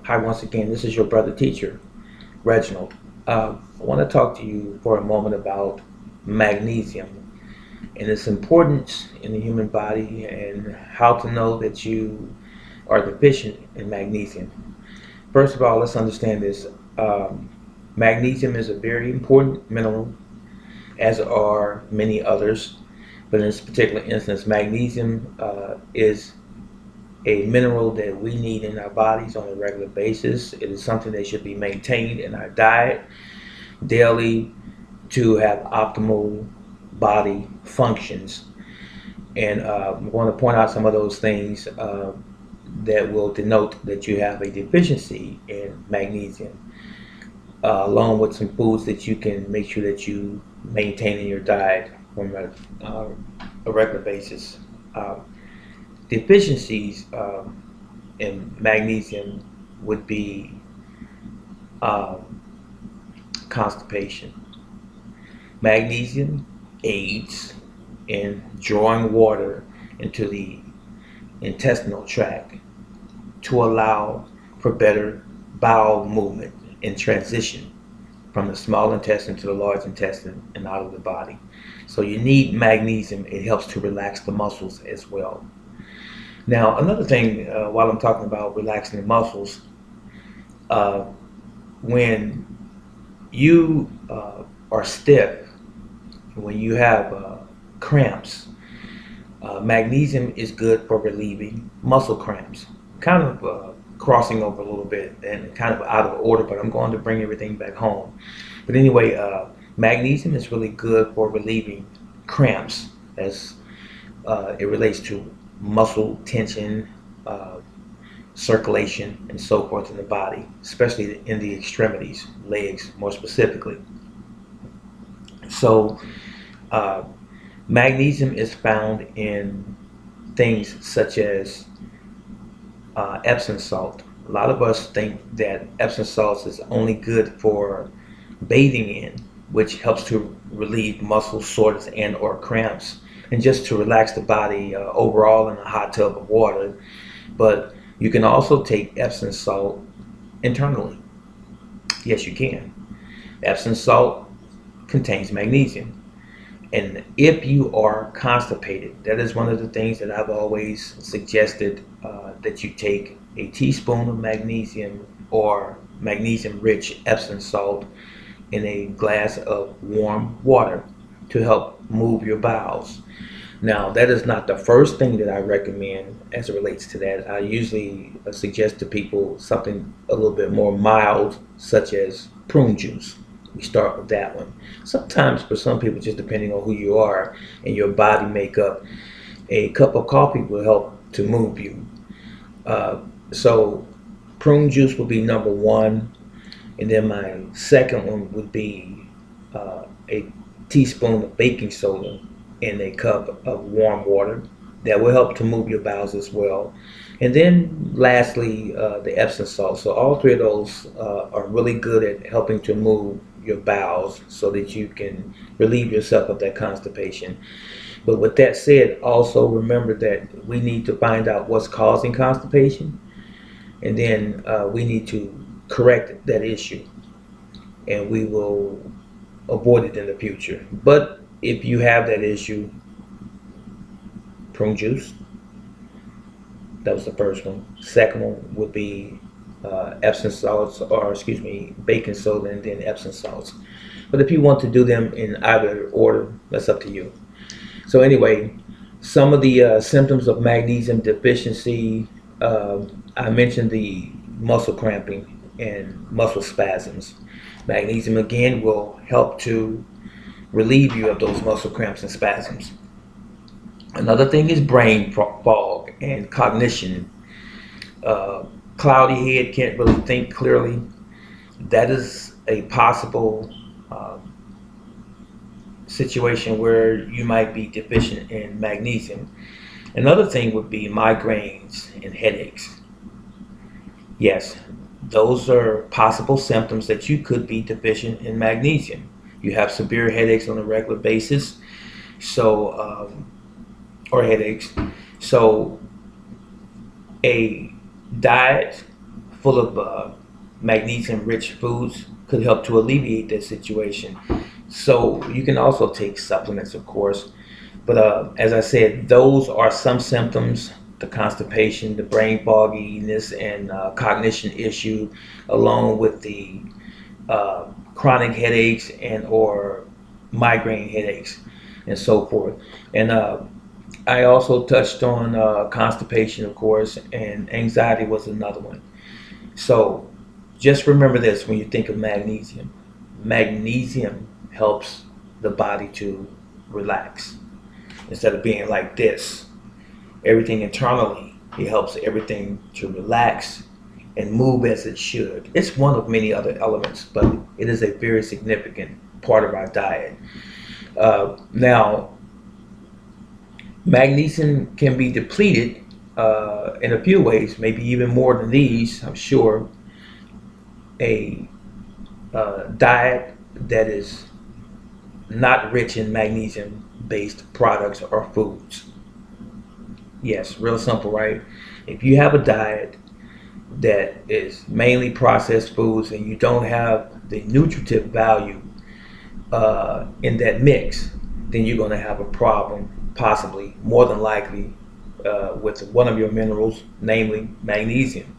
Hi, once again, this is your brother teacher, Reginald. I want to talk to you for a moment about magnesium and its importance in the human body and how to know that you are deficient in magnesium. First of all, let's understand this. Um, Magnesium is a very important mineral, as are many others. But in this particular instance, magnesium is a mineral that we need in our bodies on a regular basis. It is something that should be maintained in our diet daily to have optimal body functions. And I'm going to point out some of those things that will denote that you have a deficiency in magnesium, along with some foods that you can make sure that you maintain in your diet on a regular basis. Uh, Deficiencies in magnesium would be um, constipation. Magnesium aids in drawing water into the intestinal tract to allow for better bowel movement and transition from the small intestine to the large intestine and out of the body. So you need magnesium. It helps to relax the muscles as well. Now, another thing, while I'm talking about relaxing the muscles, uh, when you are stiff, when you have cramps, magnesium is good for relieving muscle cramps. Kind of crossing over a little bit and kind of out of order, but I'm going to bring everything back home. But anyway, magnesium is really good for relieving cramps as it relates to muscle tension, uh, circulation, and so forth in the body, especially in the extremities, legs more specifically. So, uh, magnesium is found in things such as Epsom salt. A lot of us think that Epsom salt is only good for bathing in, which helps to relieve muscle soreness and or cramps, and just to relax the body overall in a hot tub of water. But you can also take Epsom salt internally. Yes, you can. Epsom salt contains magnesium. And if you are constipated, that is one of the things that I've always suggested that you take a teaspoon of magnesium or magnesium rich Epsom salt in a glass of warm water to help move your bowels. Now, that is not the first thing that I recommend as it relates to that. I usually suggest to people something a little bit more mild, such as prune juice. We start with that one. Sometimes, for some people, just depending on who you are and your body makeup, a cup of coffee will help to move you. So, prune juice would be number one. And then my second one would be a teaspoon of baking soda in a cup of warm water. That will help to move your bowels as well. And then lastly, the Epsom salt. So all three of those are really good at helping to move your bowels so that you can relieve yourself of that constipation. But with that said, also remember that we need to find out what's causing constipation, and then we need to correct that issue, and we will avoid it in the future. But if you have that issue, prune juice, that was the first one. Second one would be Epsom salts, or excuse me, baking soda, and then Epsom salts. But if you want to do them in either order, that's up to you. So anyway, some of the symptoms of magnesium deficiency, I mentioned the muscle cramping and muscle spasms. Magnesium again will help to relieve you of those muscle cramps and spasms. Another thing is brain fog and cognition. Uh, Cloudy head, can't really think clearly. That is a possible uh, situation where you might be deficient in magnesium. Another thing would be migraines and headaches. Yes, those are possible symptoms that you could be deficient in magnesium. You have severe headaches on a regular basis, so or headaches. So a diet full of magnesium-rich foods could help to alleviate that situation. So you can also take supplements, of course. But as I said, those are some symptoms: the constipation, the brain fogginess, and cognition issue, along with the chronic headaches and or migraine headaches, and so forth. And I also touched on constipation, of course, and anxiety was another one. So just remember this when you think of magnesium. Magnesium helps the body to relax. Instead of being like this, everything internally, it helps everything to relax and move as it should. It's one of many other elements, but it is a very significant part of our diet. Now, magnesium can be depleted in a few ways, maybe even more than these, I'm sure. A diet that is not rich in magnesium based products or foods. Yes, real simple, right? If you have a diet that is mainly processed foods and you don't have the nutritive value in that mix, then you're going to have a problem, possibly, more than likely, with one of your minerals, namely magnesium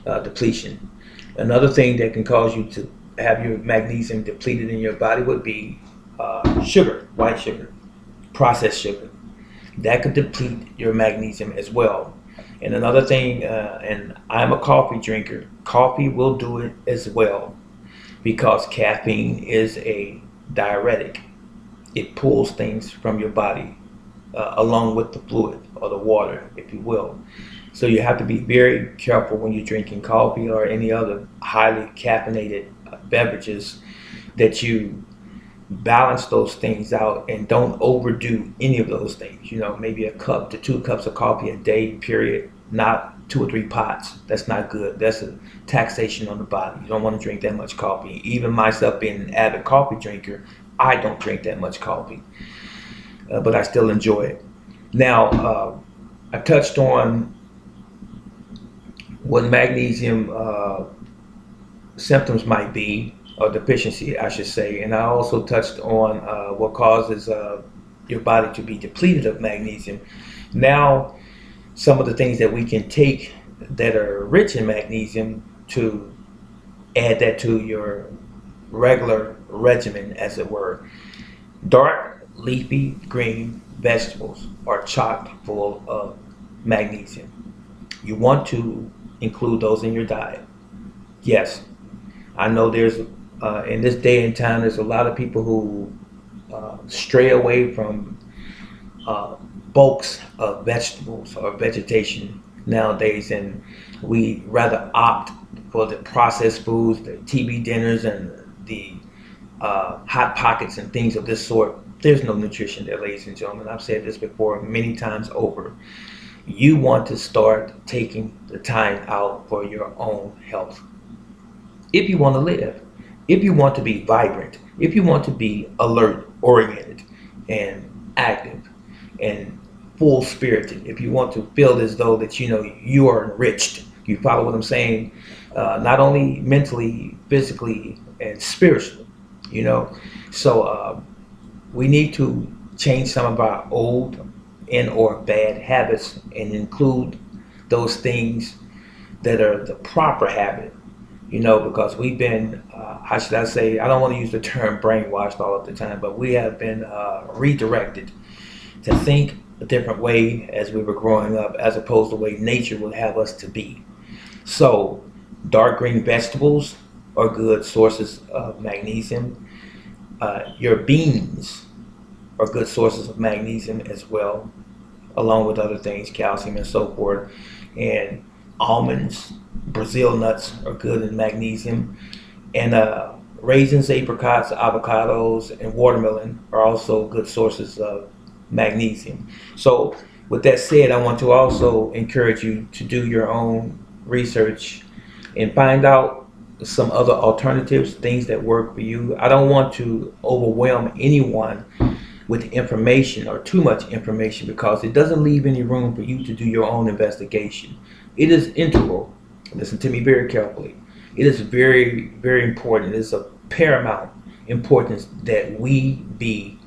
depletion. Another thing that can cause you to have your magnesium depleted in your body would be sugar, white sugar, processed sugar. That could deplete your magnesium as well. And another thing, and I'm a coffee drinker, coffee will do it as well because caffeine is a diuretic. It pulls things from your body along with the fluid or the water, if you will. So you have to be very careful when you're drinking coffee or any other highly caffeinated beverages that you balance those things out and don't overdo any of those things. You know, maybe a cup to 2 cups of coffee a day, period, not 2 or 3 pots. That's not good. That's a taxation on the body. You don't want to drink that much coffee. Even myself being an avid coffee drinker, I don't drink that much coffee, but I still enjoy it. Now, I touched on what magnesium symptoms might be, or deficiency, I should say, and I also touched on what causes your body to be depleted of magnesium. Now, some of the things that we can take that are rich in magnesium to add that to your regular regimen, as it were. Dark leafy green vegetables are chock full of magnesium. You want to include those in your diet. Yes, I know there's in this day and time, there's a lot of people who stray away from bulks of vegetables or vegetation nowadays, and we rather opt for the processed foods, the TV dinners, and the hot pockets and things of this sort. There's no nutrition there, ladies and gentlemen. I've said this before many times over. You want to start taking the time out for your own health. If you want to live, if you want to be vibrant, if you want to be alert, oriented, and active, and full spirited, if you want to feel as though that you know you are enriched, you follow what I'm saying, not only mentally, physically, and spiritually, you know. So we need to change some of our old and or bad habits and include those things that are the proper habit, you know, because we've been, how should I say, I don't want to use the term brainwashed all of the time, but we have been redirected to think a different way as we were growing up, as opposed to the way nature would have us to be. So dark green vegetables are good sources of magnesium. Your beans are good sources of magnesium as well, along with other things, calcium and so forth. And almonds, Brazil nuts are good in magnesium. And raisins, apricots, avocados, and watermelon are also good sources of magnesium. So with that said, I want to also encourage you to do your own research and find out some other alternatives, things that work for you. I don't want to overwhelm anyone with information or too much information, because it doesn't leave any room for you to do your own investigation. It is integral Listen to me very carefully. It is very, very important. It is of paramount importance that we be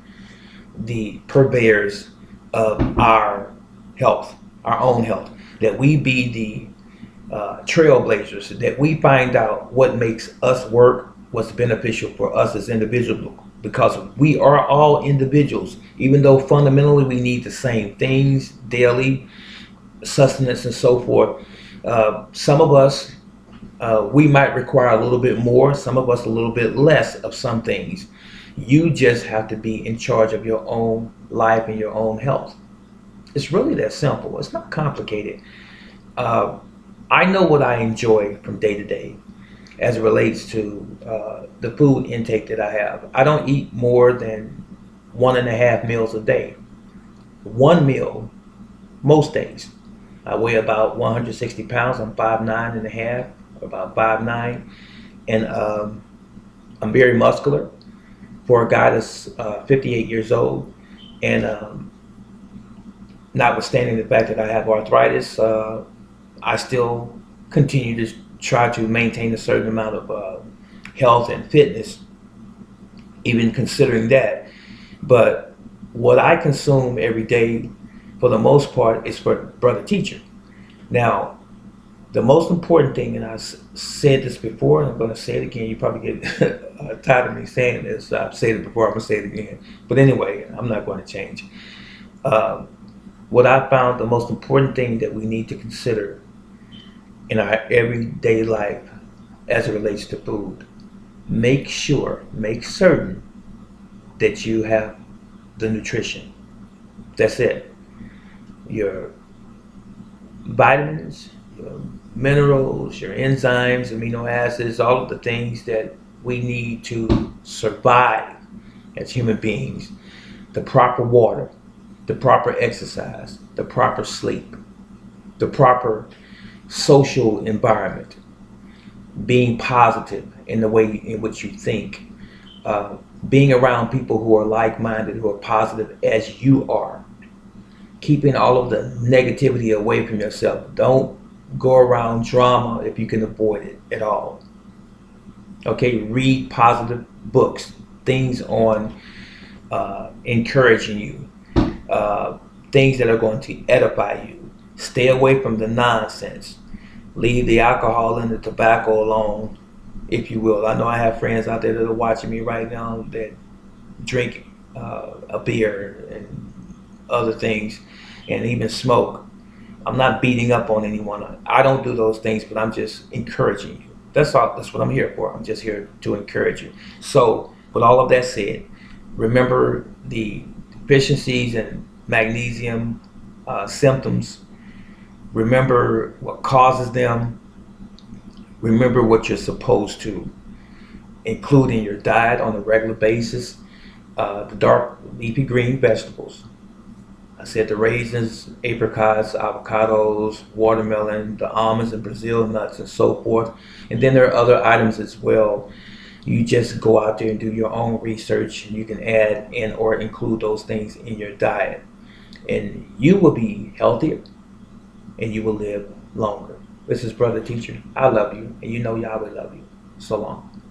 the purveyors of our health, our own health, that we be the trailblazers, that we find out what makes us work, what's beneficial for us as individuals, because we are all individuals, even though fundamentally we need the same things daily, sustenance and so forth. Some of us, we might require a little bit more, some of us a little bit less of some things. You just have to be in charge of your own life and your own health. It's really that simple. It's not complicated. Uh, I know what I enjoy from day to day as it relates to the food intake that I have. I don't eat more than 1.5 meals a day. One meal most days. I weigh about 160 pounds. I'm 5'9" and a half, about 5'9", and I'm very muscular for a guy that's 58 years old. And notwithstanding the fact that I have arthritis, I still continue to try to maintain a certain amount of health and fitness, even considering that. But what I consume every day, for the most part, is for brother teacher. Now, the most important thing, and said this before, and I'm going to say it again. You probably get tired of me saying this. I've said it before. I'm going to say it again. But anyway, I'm not going to change. Uh, what I found the most important thing that we need to consider in our everyday life as it relates to food, make certain that you have the nutrition. That's it. Your vitamins, your minerals, your enzymes, amino acids, all of the things that we need to survive as human beings. The proper water, the proper exercise, the proper sleep, the proper social environment, being positive in the way in which you think, being around people who are like-minded, who are positive as you are, keeping all of the negativity away from yourself. Don't go around drama if you can avoid it at all. Okay, read positive books, things on encouraging you, things that are going to edify you. Stay away from the nonsense. Leave the alcohol and the tobacco alone, if you will. I know I have friends out there that are watching me right now that drink a beer and other things, and even smoke. I'm not beating up on anyone. I don't do those things, but I'm just encouraging you. That's all. That's what I'm here for. I'm just here to encourage you. So, with all of that said, remember the deficiencies and magnesium symptoms. Remember what causes them. Remember what you're supposed to include in your diet on a regular basis. The dark leafy green vegetables. I said the raisins, apricots, avocados, watermelon, the almonds and Brazil nuts and so forth. And then there are other items as well. You just go out there and do your own research, and you can add in or include those things in your diet. And you will be healthier and you will live longer. This is Brother Teacher. I love you, and you know Yahweh love you. So long.